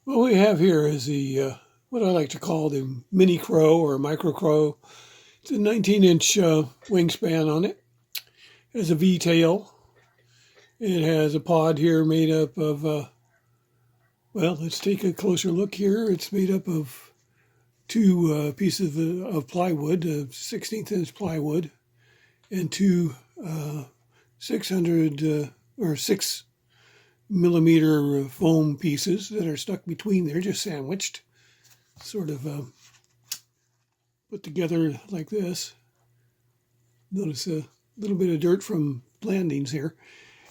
What we have here is the what I like to call the mini crow or micro crow. It's a 19-inch wingspan on it. It has a V tail. It has a pod here made up of, well, let's take a closer look here. It's made up of two pieces of plywood, 16th inch plywood, and two 600 or 6 millimeter foam pieces that are stuck between there, just sandwiched, sort of put together like this. Notice a little bit of dirt from landings here.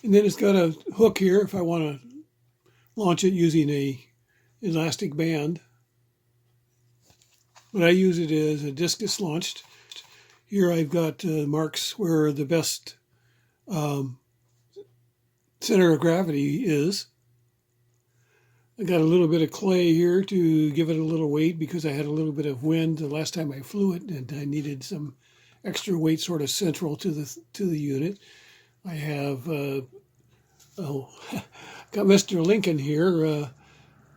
And then it's got a hook here if I want to launch it using a elastic band. But I use it as a discus launched. Here I've got marks where the best center of gravity is. I got a little bit of clay here to give it a little weight because I had a little bit of wind the last time I flew it, and I needed some extra weight sort of central to the unit. I have got Mr. Lincoln here on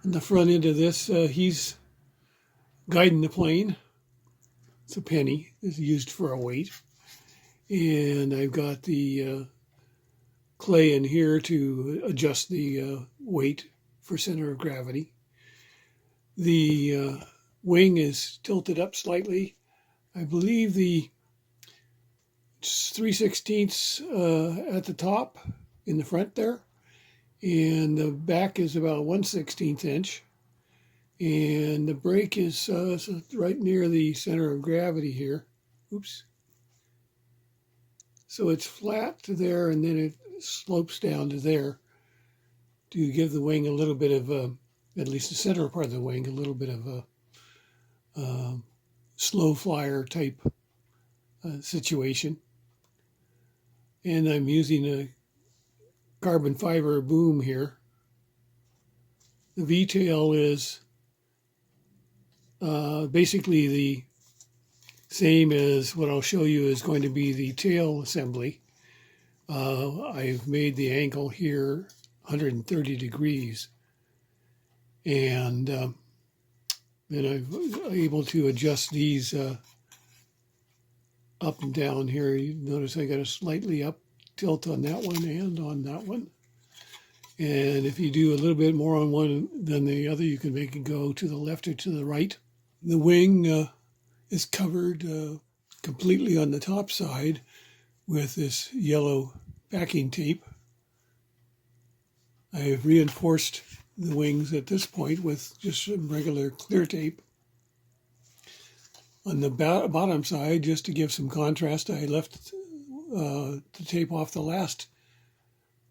the front end of this. He's guiding the plane. It's a penny. It's used for a weight, and I've got the clay in here to adjust the weight for center of gravity. The wing is tilted up slightly. I believe the 3/16 at the top in the front there, and the back is about 1/16 inch, and the brake is right near the center of gravity here. Oops. So it's flat to there, and then it slopes down to there to give the wing a little bit of, at least the center part of the wing, a little bit of a slow flyer type situation. And I'm using a carbon fiber boom here. The V-tail is basically the same as what I'll show you is going to be the tail assembly. I've made the angle here 130 degrees, and then I'm able to adjust these up and down here. You notice I got a slightly up tilt on that one and on that one. And if you do a little bit more on one than the other, you can make it go to the left or to the right. The wing is covered completely on the top side with this yellow backing tape. I have reinforced the wings at this point with just some regular clear tape. On the bottom side, just to give some contrast, I left the tape off the last,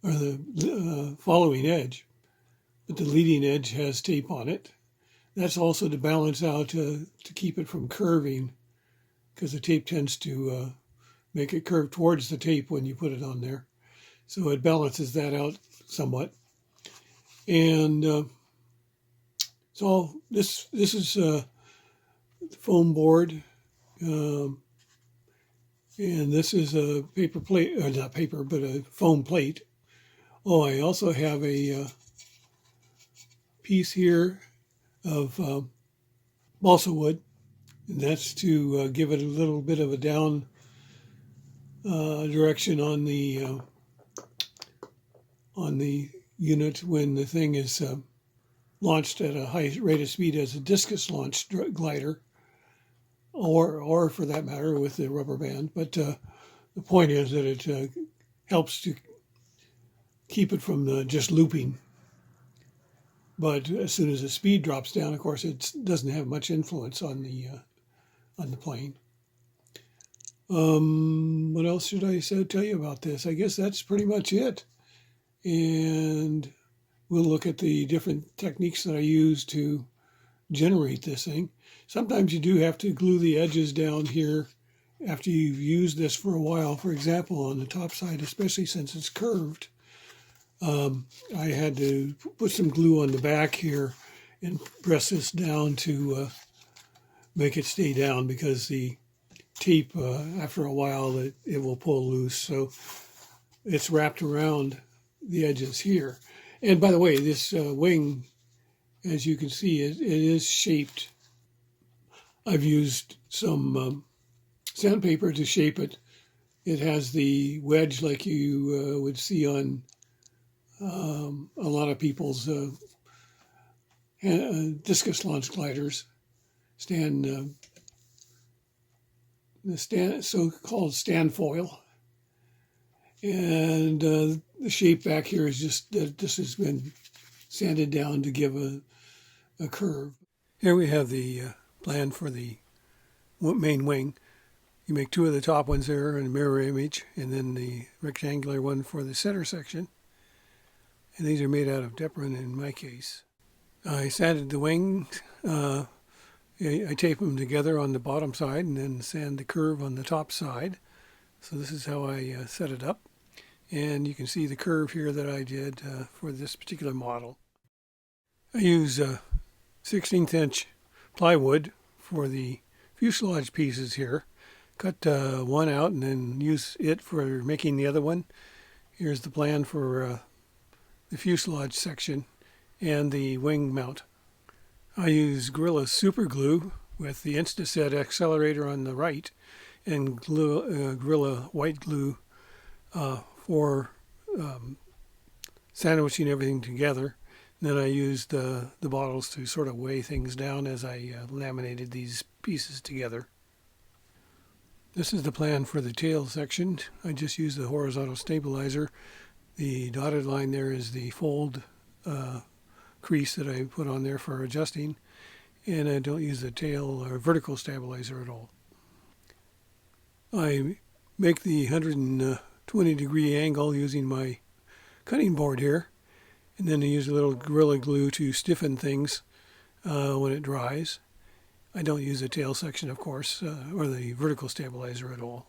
or the following edge, but the leading edge has tape on it. That's also to balance out, to keep it from curving, because the tape tends to make it curve towards the tape when you put it on there. So it balances that out somewhat. And so this is foam board, and this is a paper plate, or not paper, but a foam plate. Oh, I also have a piece here of balsa wood, and that's to give it a little bit of a down direction on the unit when the thing is launched at a high rate of speed as a discus launch glider, or for that matter with the rubber band. But the point is that it helps to keep it from just looping. But as soon as the speed drops down, of course, it doesn't have much influence on the plane. What else should I tell you about this? I guess that's pretty much it. And we'll look at the different techniques that I use to generate this thing. Sometimes you do have to glue the edges down here after you've used this for a while. For example, on the top side, especially since it's curved, I had to put some glue on the back here and press this down to make it stay down, because the tape, after a while, it will pull loose. So it's wrapped around the edges here. And by the way, this wing as you can see, it is shaped. I've used some sandpaper to shape it. It has the wedge like you would see on a lot of people's discus launch gliders. The so-called stand foil. And the shape back here is just that this has been sanded down to give a curve. Here we have the plan for the main wing. You make two of the top ones there in a mirror image, and then the rectangular one for the center section. And these are made out of Depron in my case. I sanded the wings. I tape them together on the bottom side and then sand the curve on the top side. So this is how I set it up. And you can see the curve here that I did for this particular model. I use 16th inch plywood for the fuselage pieces here. Cut one out and then use it for making the other one. Here's the plan for the fuselage section and the wing mount. I use Gorilla super glue with the Instaset accelerator on the right and Gorilla white glue for sandwiching everything together. And then I used the bottles to sort of weigh things down as I laminated these pieces together. This is the plan for the tail section. I just used the horizontal stabilizer. The dotted line there is the fold crease that I put on there for adjusting, and I don't use the tail or vertical stabilizer at all. I make the 120 degree angle using my cutting board here, and then I use a little Gorilla Glue to stiffen things when it dries. I don't use the tail section, of course, or the vertical stabilizer at all.